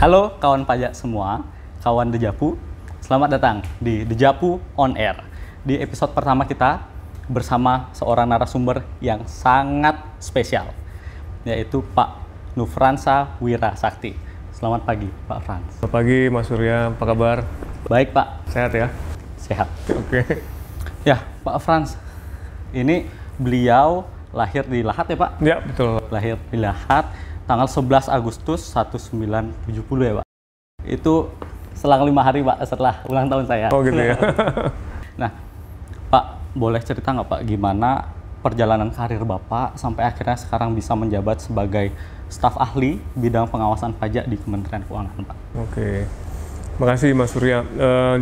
Halo kawan pajak semua, kawan Dejapu. Selamat datang di Dejapu On Air. Di episode pertama kita bersama seorang narasumber yang sangat spesial, yaitu Pak Nufransa Wirasakti. Selamat pagi, Pak Frans. Selamat pagi, Mas Surya. Apa kabar? Baik, Pak. Sehat ya? Sehat. Oke. Ya, Pak Frans. Ini beliau lahir di Lahat ya, Pak? Ya, betul. Lahir di Lahat tanggal 11 Agustus 1970 ya, Pak? Itu selang 5 hari, Pak, setelah ulang tahun saya. Oh gitu ya? Nah, Pak, boleh cerita nggak, Pak, gimana perjalanan karir Bapak sampai akhirnya sekarang bisa menjabat sebagai staf ahli bidang pengawasan pajak di Kementerian Keuangan, Pak? Oke. Makasih, Mas Surya.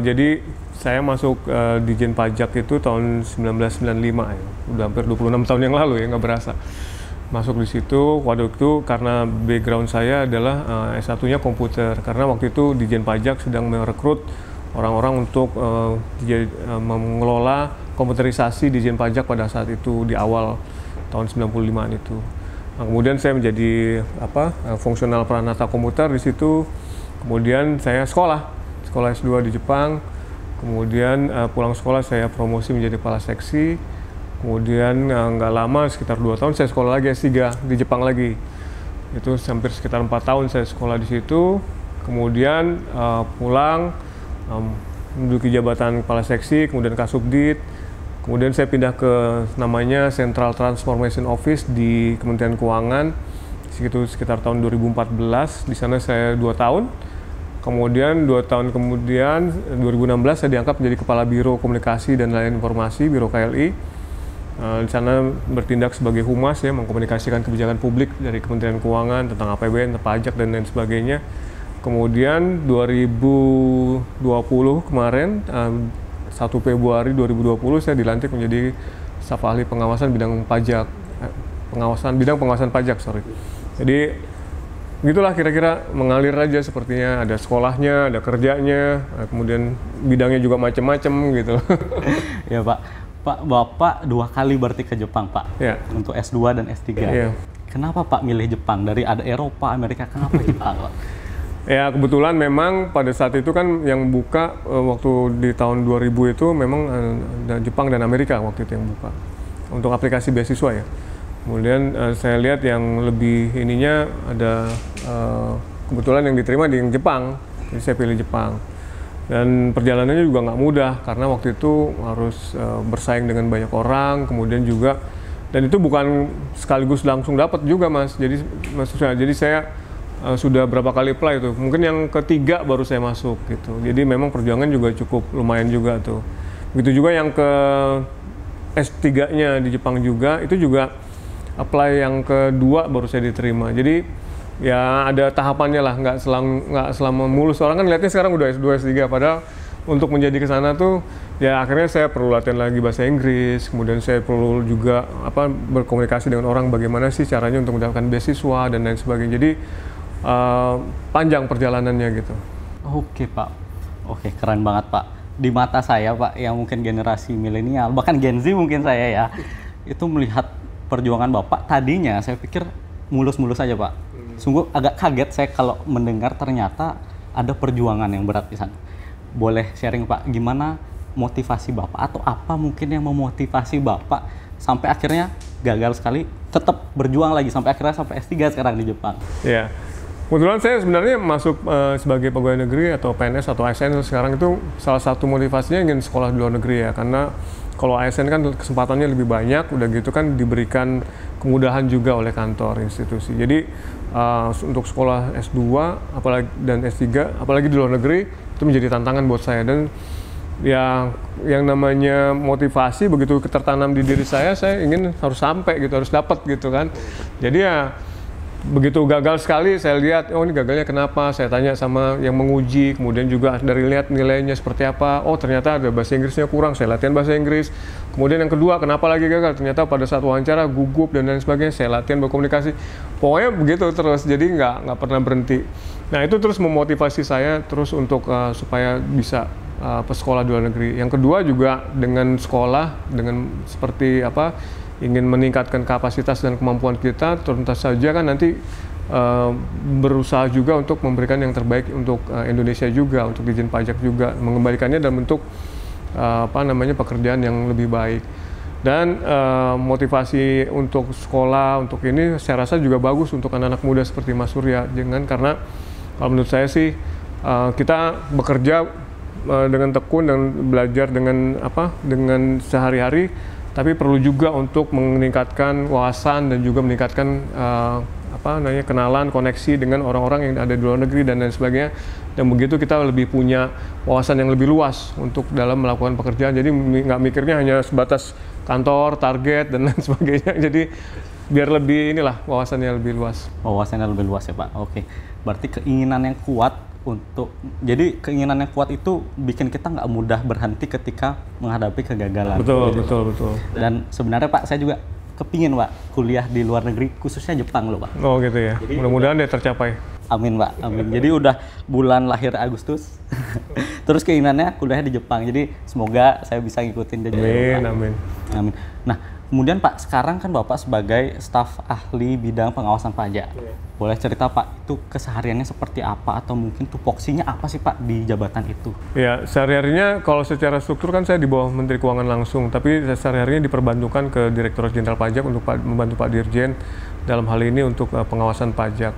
Jadi, saya masuk Dijen Pajak itu tahun 1995 ya. Udah hampir 26 tahun yang lalu ya, nggak berasa. Masuk di situ, waktu itu karena background saya adalah S1-nya komputer. Karena waktu itu Dijen Pajak sedang merekrut orang-orang untuk mengelola komputerisasi Dijen Pajak pada saat itu di awal tahun 95-an itu. Nah, kemudian saya menjadi fungsional peranata komputer di situ. Kemudian saya sekolah S2 di Jepang. Kemudian pulang sekolah saya promosi menjadi kepala seksi. Kemudian nggak lama, sekitar 2 tahun saya sekolah lagi S3 di Jepang lagi. Itu hampir sekitar 4 tahun saya sekolah di situ. Kemudian pulang, menduduki jabatan kepala seksi, kemudian Kasubdit. Kemudian saya pindah ke namanya Central Transformation Office di Kementerian Keuangan. Sekitar tahun 2014, di sana saya 2 tahun. Kemudian 2 tahun kemudian, 2016 saya diangkat menjadi Kepala Biro Komunikasi dan Layanan Informasi, Biro KLI. Di sana bertindak sebagai humas ya, mengkomunikasikan kebijakan publik dari Kementerian Keuangan tentang APBN, pajak dan lain sebagainya. Kemudian 2020 kemarin 1 Februari 2020 saya dilantik menjadi staf ahli pengawasan bidang pajak, bidang pengawasan pajak. Jadi gitulah kira-kira, mengalir aja sepertinya, ada sekolahnya, ada kerjanya, kemudian bidangnya juga macam-macam gitu. Ya, Pak. Pak, Bapak 2 kali berarti ke Jepang, Pak, ya, untuk S2 dan S3. Ya. Kenapa Pak milih Jepang? Dari ada Eropa, Amerika, kenapa Jepang, Pak? Ya, kebetulan memang pada saat itu kan yang buka waktu di tahun 2000 itu memang Jepang dan Amerika waktu itu yang buka untuk aplikasi beasiswa ya. Kemudian saya lihat yang lebih ininya ada kebetulan yang diterima di Jepang, jadi saya pilih Jepang. Dan perjalanannya juga nggak mudah karena waktu itu harus bersaing dengan banyak orang, kemudian juga, dan itu bukan sekaligus langsung dapat juga, Mas. Jadi saya sudah berapa kali apply tuh, mungkin yang ketiga baru saya masuk gitu. Jadi memang perjuangan juga cukup lumayan juga tuh. Begitu juga yang ke S3-nya di Jepang juga, itu juga apply yang kedua baru saya diterima. Jadi ya ada tahapannya lah, nggak selama mulus. Orang kan lihatnya sekarang udah S2, S3, padahal untuk menjadi ke sana tuh ya akhirnya saya perlu latihan lagi bahasa Inggris, kemudian saya perlu juga berkomunikasi dengan orang bagaimana sih caranya untuk mendapatkan beasiswa dan lain sebagainya. Jadi panjang perjalanannya gitu. Oke, Pak. Oke, keren banget, Pak. Di mata saya, Pak, yang mungkin generasi milenial, bahkan Gen Z mungkin saya ya, itu melihat perjuangan Bapak, tadinya saya pikir mulus-mulus aja, Pak. Sungguh agak kaget saya kalau mendengar ternyata ada perjuangan yang berat di sana. Boleh sharing, Pak, gimana motivasi Bapak atau apa mungkin yang memotivasi Bapak sampai akhirnya gagal sekali, tetap berjuang lagi sampai akhirnya sampai S3 sekarang di Jepang? Ya, kebetulan saya sebenarnya masuk sebagai pegawai negeri atau PNS atau ASN sekarang itu salah satu motivasinya ingin sekolah di luar negeri ya, karena kalau ASN kan kesempatannya lebih banyak, udah gitu kan diberikan kemudahan juga oleh kantor institusi. Jadi untuk sekolah S2 dan S3 apalagi di luar negeri itu menjadi tantangan buat saya, dan ya yang namanya motivasi begitu tertanam di diri saya ingin harus sampai gitu, harus dapat gitu kan. Jadi ya begitu gagal sekali saya lihat, oh ini gagalnya kenapa, saya tanya sama yang menguji, kemudian juga dari lihat nilainya seperti apa, oh ternyata ada bahasa Inggrisnya kurang, saya latihan bahasa Inggris. Kemudian yang kedua, kenapa lagi gagal, ternyata pada saat wawancara gugup dan lain sebagainya, saya latihan berkomunikasi. Pokoknya begitu terus, jadi nggak pernah berhenti. Nah itu terus memotivasi saya terus untuk supaya bisa sekolah di luar negeri. Yang kedua juga dengan sekolah, dengan seperti ingin meningkatkan kapasitas dan kemampuan kita, tentu saja kan nanti berusaha juga untuk memberikan yang terbaik untuk Indonesia juga, untuk Dijen Pajak juga, mengembalikannya dalam bentuk pekerjaan yang lebih baik. Dan motivasi untuk sekolah, untuk ini saya rasa juga bagus untuk anak-anak muda seperti Mas Surya. Karena kalau menurut saya sih kita bekerja dengan tekun dan belajar dengan sehari-hari, tapi perlu juga untuk meningkatkan wawasan dan juga meningkatkan kenalan, koneksi dengan orang-orang yang ada di luar negeri dan lain sebagainya. Dan begitu kita lebih punya wawasan yang lebih luas untuk dalam melakukan pekerjaan. Jadi nggak mikirnya hanya sebatas kantor, target, dan lain sebagainya. Jadi biar lebih wawasannya lebih luas. Wawasannya lebih luas ya Pak. Oke. Berarti keinginan yang kuat jadi keinginan yang kuat itu bikin kita nggak mudah berhenti ketika menghadapi kegagalan. Betul. Dan sebenarnya Pak, saya juga kepingin Pak kuliah di luar negeri, khususnya Jepang loh Pak. Oh gitu ya. Mudah-mudahan dia tercapai. Amin Pak, amin. Jadi udah bulan lahir Agustus, terus keinginannya kuliah di Jepang. Jadi semoga saya bisa ngikutin dia. Amin. Nah, kemudian Pak, sekarang kan Bapak sebagai staf ahli bidang pengawasan pajak. Boleh cerita Pak, itu kesehariannya seperti apa atau mungkin tupoksinya apa sih Pak di jabatan itu? Ya, sehari-harinya kalau secara struktur kan saya di bawah Menteri Keuangan langsung, tapi sehari-harinya diperbantukan ke Direktorat Jenderal Pajak untuk membantu Pak Dirjen dalam hal ini untuk pengawasan pajak.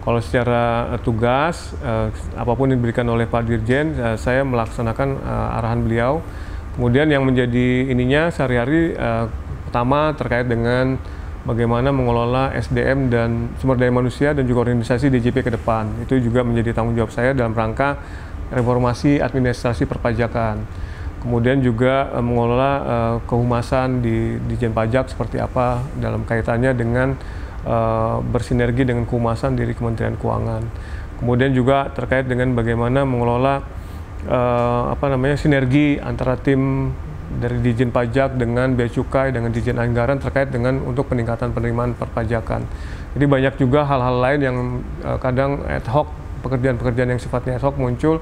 Kalau secara tugas, apapun yang diberikan oleh Pak Dirjen, saya melaksanakan arahan beliau. Kemudian yang menjadi sehari-hari pertama terkait dengan bagaimana mengelola SDM dan sumber daya manusia dan juga organisasi DJP ke depan. Itu juga menjadi tanggung jawab saya dalam rangka reformasi administrasi perpajakan. Kemudian juga mengelola kehumasan di Dijen Pajak seperti apa dalam kaitannya dengan bersinergi dengan kehumasan dari Kementerian Keuangan. Kemudian juga terkait dengan bagaimana mengelola sinergi antara tim dari Dijen Pajak dengan Bea Cukai dengan Dijen Anggaran terkait dengan untuk peningkatan penerimaan perpajakan. Jadi banyak juga hal-hal lain yang kadang ad hoc, pekerjaan-pekerjaan yang sifatnya ad hoc muncul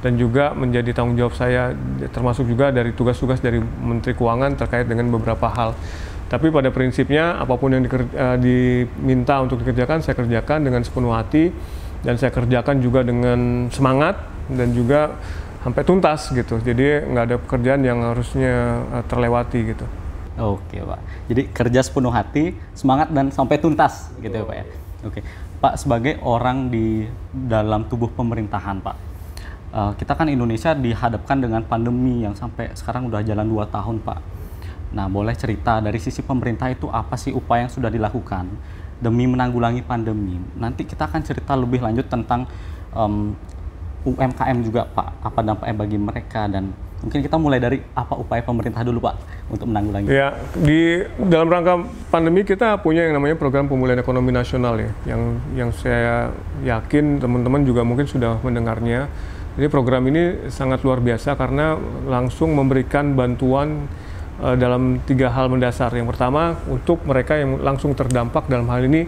dan juga menjadi tanggung jawab saya, termasuk juga dari tugas-tugas dari Menteri Keuangan terkait dengan beberapa hal. Tapi pada prinsipnya apapun yang diminta untuk dikerjakan, saya kerjakan dengan sepenuh hati dan saya kerjakan juga dengan semangat dan juga sampai tuntas gitu. Jadi nggak ada pekerjaan yang harusnya terlewati gitu. Oke Pak, jadi kerja sepenuh hati, semangat dan sampai tuntas gitu ya Pak ya. Oke Pak, sebagai orang di dalam tubuh pemerintahan Pak, kita kan Indonesia dihadapkan dengan pandemi yang sampai sekarang udah jalan 2 tahun Pak. Nah, boleh cerita dari sisi pemerintah itu apa sih upaya yang sudah dilakukan demi menanggulangi pandemi? Nanti kita akan cerita lebih lanjut tentang UMKM juga Pak, apa dampaknya bagi mereka, dan mungkin kita mulai dari apa upaya pemerintah dulu Pak untuk menanggulangi. Ya, di dalam rangka pandemi kita punya yang namanya program pemulihan ekonomi nasional ya, yang saya yakin teman-teman juga mungkin sudah mendengarnya. Jadi program ini sangat luar biasa karena langsung memberikan bantuan dalam 3 hal mendasar. Yang pertama, untuk mereka yang langsung terdampak dalam hal ini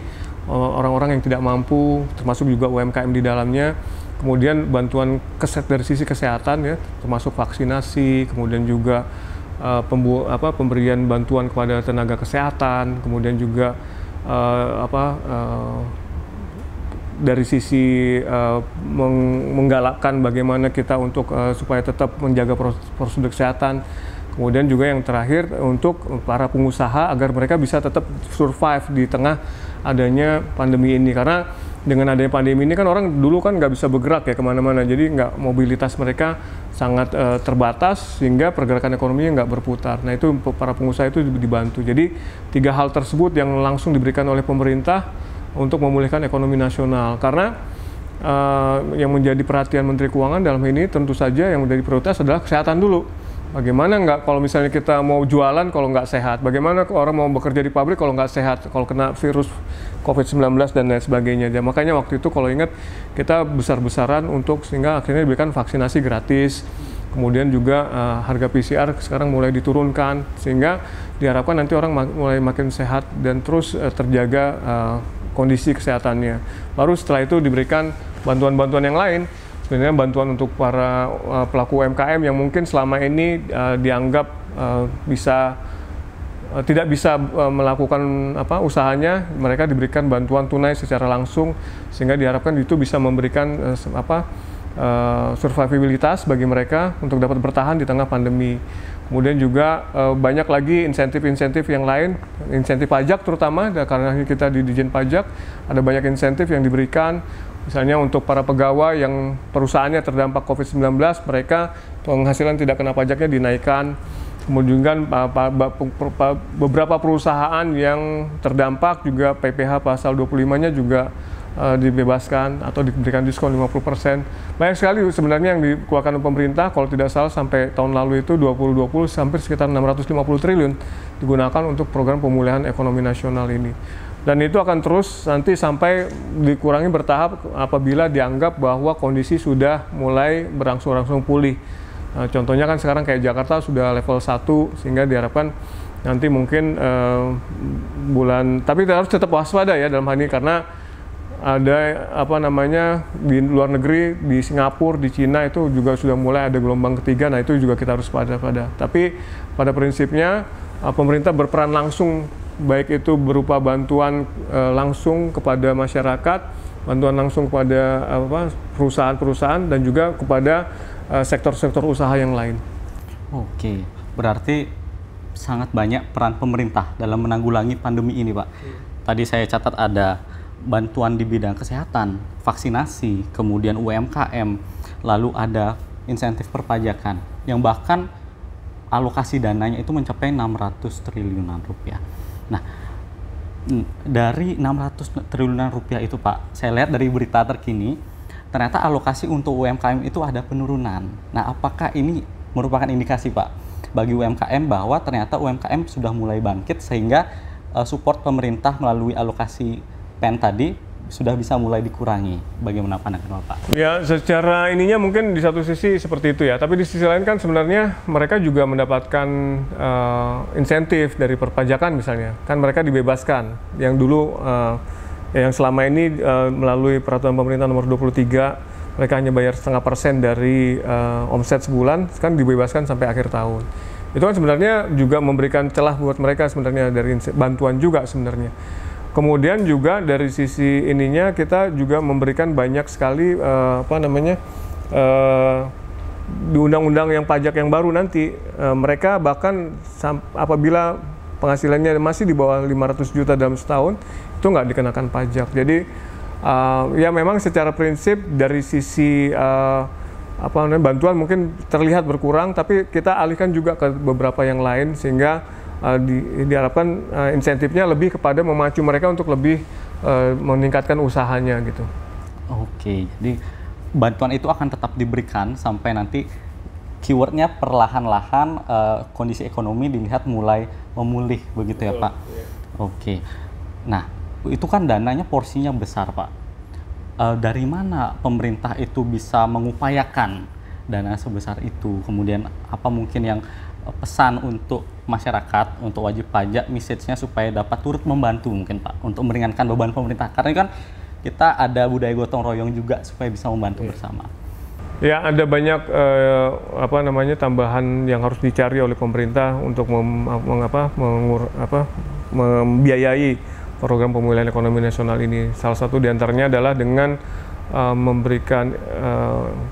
orang-orang yang tidak mampu, termasuk juga UMKM di dalamnya. Kemudian bantuan dari sisi kesehatan ya, termasuk vaksinasi, kemudian juga pemberian bantuan kepada tenaga kesehatan, kemudian juga dari sisi menggalakkan bagaimana kita untuk supaya tetap menjaga prosedur kesehatan. Kemudian juga yang terakhir untuk para pengusaha agar mereka bisa tetap survive di tengah adanya pandemi ini. Karena dengan adanya pandemi ini kan orang dulu kan nggak bisa bergerak ya kemana-mana, jadi mobilitas mereka sangat terbatas sehingga pergerakan ekonominya nggak berputar. Nah itu para pengusaha itu dibantu. Jadi 3 hal tersebut yang langsung diberikan oleh pemerintah untuk memulihkan ekonomi nasional. Karena yang menjadi perhatian Menteri Keuangan dalam ini tentu saja yang menjadi prioritas adalah kesehatan dulu. Bagaimana kalau misalnya kita mau jualan kalau nggak sehat? Bagaimana orang mau bekerja di pabrik kalau nggak sehat? Kalau kena virus COVID-19 dan lain sebagainya. Dan makanya waktu itu kalau ingat kita besar-besaran untuk sehingga akhirnya diberikan vaksinasi gratis. Kemudian juga harga PCR sekarang mulai diturunkan sehingga diharapkan nanti orang mulai makin sehat dan terus terjaga kondisi kesehatannya. Baru setelah itu diberikan bantuan-bantuan yang lain. Sebenarnya bantuan untuk para pelaku UMKM yang mungkin selama ini dianggap bisa tidak bisa melakukan usahanya, mereka diberikan bantuan tunai secara langsung, sehingga diharapkan itu bisa memberikan survivabilitas bagi mereka untuk dapat bertahan di tengah pandemi. Kemudian juga banyak lagi insentif-insentif yang lain, insentif pajak terutama, karena kita di Dijen Pajak ada banyak insentif yang diberikan. Misalnya untuk para pegawai yang perusahaannya terdampak COVID-19, mereka penghasilan tidak kena pajaknya dinaikkan. Kemudian beberapa perusahaan yang terdampak juga PPh pasal 25-nya juga dibebaskan atau diberikan diskon 50%. Banyak sekali sebenarnya yang dikeluarkan oleh pemerintah, kalau tidak salah sampai tahun lalu itu 2020 sampai sekitar 650 triliun digunakan untuk program pemulihan ekonomi nasional ini. Dan itu akan terus nanti sampai dikurangi bertahap apabila dianggap bahwa kondisi sudah mulai berangsur-angsur pulih. Nah, contohnya kan sekarang kayak Jakarta sudah level 1, sehingga diharapkan nanti mungkin tapi harus tetap waspada ya dalam hal ini, karena ada di luar negeri, di Singapura, di Cina itu juga sudah mulai ada gelombang ketiga. Nah, itu juga kita harus waspada. Tapi pada prinsipnya pemerintah berperan langsung, baik itu berupa bantuan langsung kepada masyarakat, bantuan langsung kepada perusahaan-perusahaan, dan juga kepada sektor-sektor usaha yang lain. Oke, berarti sangat banyak peran pemerintah dalam menanggulangi pandemi ini, Pak. Tadi saya catat ada bantuan di bidang kesehatan, vaksinasi, kemudian UMKM, lalu ada insentif perpajakan, yang bahkan alokasi dananya itu mencapai 600 triliunan rupiah. Nah, dari 600 triliunan rupiah itu, Pak, saya lihat dari berita terkini, ternyata alokasi untuk UMKM itu ada penurunan. Nah, apakah ini merupakan indikasi, Pak, bagi UMKM bahwa ternyata UMKM sudah mulai bangkit, sehingga support pemerintah melalui alokasi PEN tadi sudah bisa mulai dikurangi? Bagaimana pandangan Bapak? Ya, secara ininya mungkin di satu sisi seperti itu ya, tapi di sisi lain kan sebenarnya mereka juga mendapatkan insentif dari perpajakan misalnya. Kan mereka dibebaskan, yang dulu yang selama ini melalui peraturan pemerintah nomor 23, mereka hanya bayar 0,5% dari omset sebulan, kan dibebaskan sampai akhir tahun. Itu kan sebenarnya juga memberikan celah buat mereka sebenarnya, dari bantuan juga sebenarnya. Kemudian juga dari sisi ininya kita juga memberikan banyak sekali di undang-undang yang pajak yang baru nanti, mereka bahkan apabila penghasilannya masih di bawah 500 juta dalam setahun, itu nggak dikenakan pajak. Jadi ya memang secara prinsip dari sisi bantuan mungkin terlihat berkurang, tapi kita alihkan juga ke beberapa yang lain, sehingga diharapkan insentifnya lebih kepada memacu mereka untuk lebih meningkatkan usahanya gitu. Oke, jadi bantuan itu akan tetap diberikan sampai nanti keywordnya perlahan-lahan kondisi ekonomi dilihat mulai memulih, begitu ya, Pak? Oke, nah itu kan dananya porsinya besar, Pak. Dari mana pemerintah itu bisa mengupayakan dana sebesar itu? Kemudian apa mungkin yang pesan untuk masyarakat, untuk wajib pajak, message-nya supaya dapat turut membantu mungkin, Pak, untuk meringankan beban pemerintah? Karena kan kita ada budaya gotong royong juga supaya bisa membantu bersama. Ya, ada banyak tambahan yang harus dicari oleh pemerintah untuk membiayai program pemulihan ekonomi nasional ini. Salah satu diantaranya adalah dengan memberikan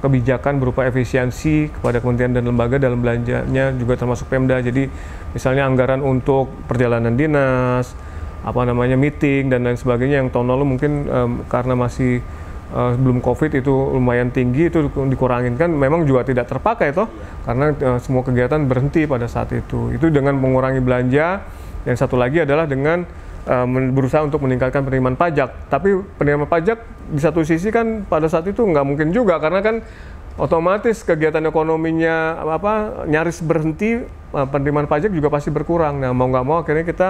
kebijakan berupa efisiensi kepada kementerian dan lembaga dalam belanjanya, juga termasuk Pemda. Jadi misalnya anggaran untuk perjalanan dinas, meeting dan lain sebagainya yang tahun lalu mungkin karena masih sebelum COVID itu lumayan tinggi, itu dikurangin, kan memang juga tidak terpakai toh, karena semua kegiatan berhenti pada saat itu. Itu dengan mengurangi belanja. Yang satu lagi adalah dengan berusaha untuk meningkatkan penerimaan pajak. Tapi penerimaan pajak di satu sisi kan pada saat itu nggak mungkin juga, karena kan otomatis kegiatan ekonominya nyaris berhenti, penerimaan pajak juga pasti berkurang. Nah, mau nggak mau akhirnya kita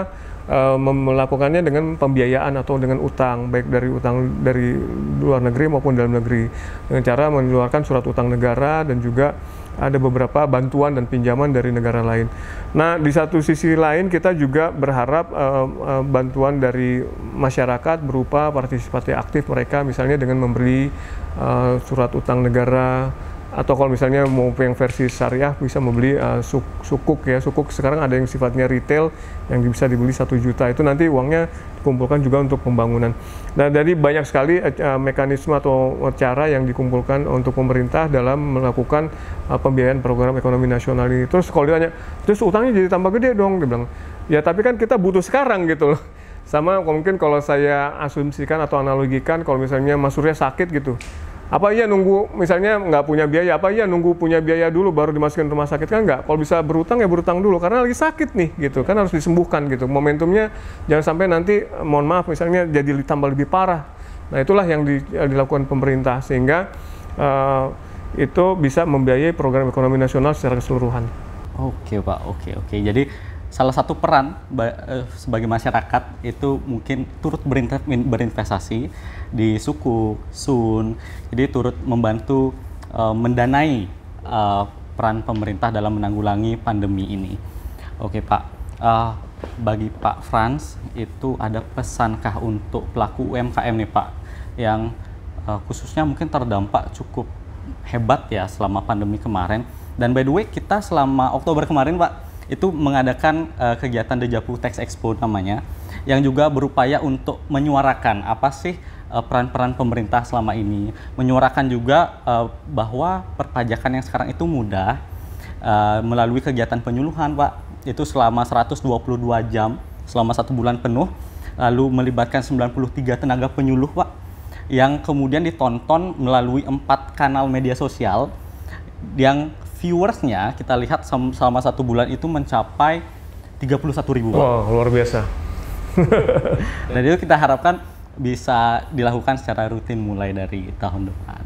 melakukannya dengan pembiayaan atau dengan utang, baik dari utang dari luar negeri maupun dalam negeri, dengan cara mengeluarkan surat utang negara, dan juga ada beberapa bantuan dan pinjaman dari negara lain. Nah, di satu sisi lain kita juga berharap bantuan dari masyarakat berupa partisipasi aktif mereka, misalnya dengan membeli surat utang negara, atau kalau misalnya mau yang versi syariah bisa membeli sukuk ya. Sukuk sekarang ada yang sifatnya retail yang bisa dibeli 1 juta, itu nanti uangnya dikumpulkan juga untuk pembangunan. Nah, jadi banyak sekali mekanisme atau cara yang dikumpulkan untuk pemerintah dalam melakukan pembiayaan program ekonomi nasional ini. Terus kalau ditanya, terus utangnya jadi tambah gede dong, dia bilang. Ya tapi kan kita butuh sekarang gitu loh. Sama mungkin kalau saya asumsikan atau analogikan, kalau misalnya Mas Surya sakit gitu, apa iya nunggu misalnya nggak punya biaya, apa iya nunggu punya biaya dulu baru dimasukin rumah sakit? Kan nggak. Kalau bisa berutang ya berutang dulu karena lagi sakit nih gitu, kan harus disembuhkan gitu. Momentumnya jangan sampai nanti mohon maaf misalnya jadi tambah lebih parah. Nah itulah yang dilakukan pemerintah sehingga itu bisa membiayai program ekonomi nasional secara keseluruhan. Oke Pak, oke. Jadi salah satu peran sebagai masyarakat itu mungkin turut berinvestasi di sukuk, sun, jadi turut membantu mendanai peran pemerintah dalam menanggulangi pandemi ini. Oke Pak, bagi Pak Frans itu ada pesankah untuk pelaku UMKM nih Pak, yang khususnya mungkin terdampak cukup hebat ya selama pandemi kemarin. Dan by the way kita selama Oktober kemarin Pak, itu mengadakan kegiatan Dejapu Tax Expo namanya, yang juga berupaya untuk menyuarakan apa sih peran-peran pemerintah selama ini, menyuarakan juga bahwa perpajakan yang sekarang itu mudah melalui kegiatan penyuluhan Pak, itu selama 122 jam, selama 1 bulan penuh, lalu melibatkan 93 tenaga penyuluh Pak, yang kemudian ditonton melalui 4 kanal media sosial, yang viewersnya kita lihat selama 1 bulan itu mencapai 31.000. Wah, luar biasa. Dan itu kita harapkan bisa dilakukan secara rutin mulai dari tahun depan.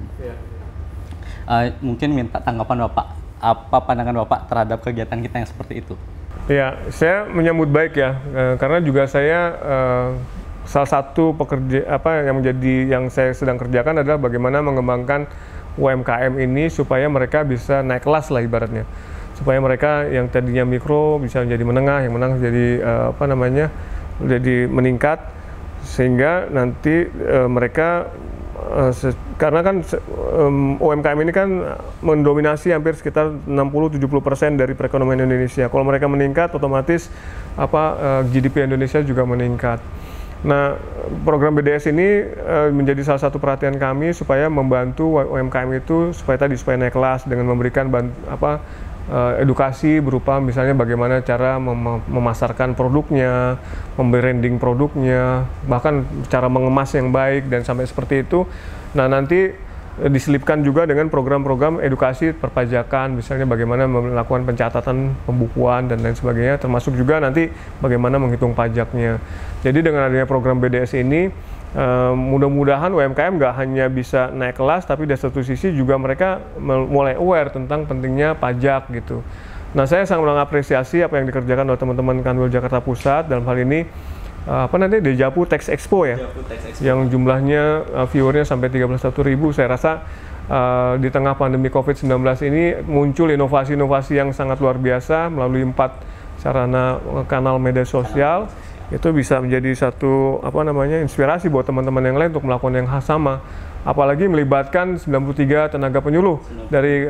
Mungkin minta tanggapan Bapak, apa pandangan Bapak terhadap kegiatan kita yang seperti itu? Ya, saya menyambut baik ya, karena juga saya salah satu pekerja yang saya sedang kerjakan adalah bagaimana mengembangkan UMKM ini supaya mereka bisa naik kelas lah ibaratnya, supaya mereka yang tadinya mikro bisa menjadi menengah, yang menengah jadi jadi meningkat, sehingga nanti mereka karena kan UMKM ini kan mendominasi hampir sekitar 60-70% dari perekonomian Indonesia. Kalau mereka meningkat, otomatis GDP Indonesia juga meningkat. Nah, program BDS ini menjadi salah satu perhatian kami supaya membantu UMKM itu supaya naik kelas dengan memberikan edukasi berupa misalnya bagaimana cara memasarkan produknya, membranding produknya, bahkan cara mengemas yang baik dan sampai seperti itu. Nah, nanti diselipkan juga dengan program-program edukasi perpajakan, misalnya bagaimana melakukan pencatatan pembukuan dan lain sebagainya, termasuk juga nanti bagaimana menghitung pajaknya. Jadi dengan adanya program BDS ini, mudah-mudahan UMKM nggak hanya bisa naik kelas, tapi dari satu sisi juga mereka mulai aware tentang pentingnya pajak gitu. Nah, saya sangat mengapresiasi apa yang dikerjakan oleh teman-teman Kanwil Jakarta Pusat dalam hal ini. Dejapu Tax Expo ya, yang jumlahnya viewernya sampai 31.000. Saya rasa di tengah pandemi COVID-19 ini muncul inovasi-inovasi yang sangat luar biasa melalui 4 sarana kanal media sosial. Itu bisa menjadi satu inspirasi buat teman-teman yang lain untuk melakukan yang sama. Apalagi melibatkan 93 tenaga penyuluh dari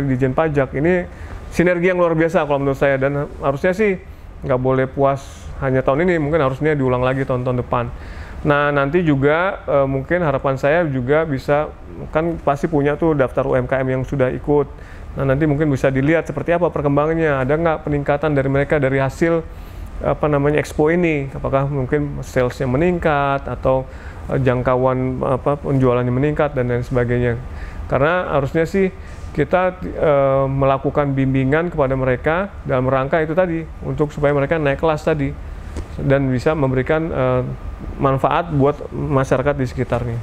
Ditjen Pajak. Ini sinergi yang luar biasa kalau menurut saya, dan harusnya sih nggak boleh puas hanya tahun ini, mungkin harusnya diulang lagi tahun-tahun depan. Nah, nanti juga mungkin harapan saya juga bisa, kan pasti punya tuh daftar UMKM yang sudah ikut. Nah, nanti mungkin bisa dilihat seperti apa perkembangannya, ada nggak peningkatan dari mereka dari hasil expo ini, apakah mungkin salesnya meningkat atau jangkauan penjualannya meningkat dan lain sebagainya. Karena harusnya sih kita melakukan bimbingan kepada mereka dalam rangka itu tadi, untuk supaya mereka naik kelas tadi dan bisa memberikan manfaat buat masyarakat di sekitarnya.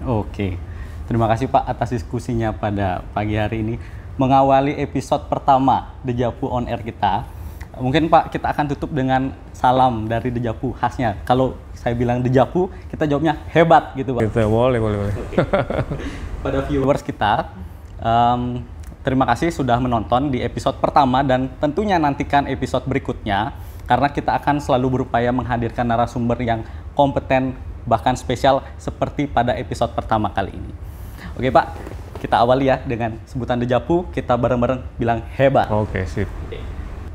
Oke, terima kasih Pak atas diskusinya pada pagi hari ini, mengawali episode pertama Dejapu On Air kita. Mungkin Pak, kita akan tutup dengan salam dari Dejapu khasnya. Kalau saya bilang Dejapu, kita jawabnya hebat gitu Pak. Boleh. Okay. Pada viewers kita, terima kasih sudah menonton di episode pertama, dan tentunya nantikan episode berikutnya, karena kita akan selalu berupaya menghadirkan narasumber yang kompeten, bahkan spesial seperti pada episode pertama kali ini. Oke Pak, kita awali ya dengan sebutan Dejapu, kita bareng-bareng bilang hebat. Oke, sip.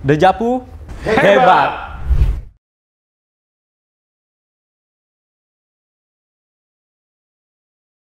Dejapu hebat.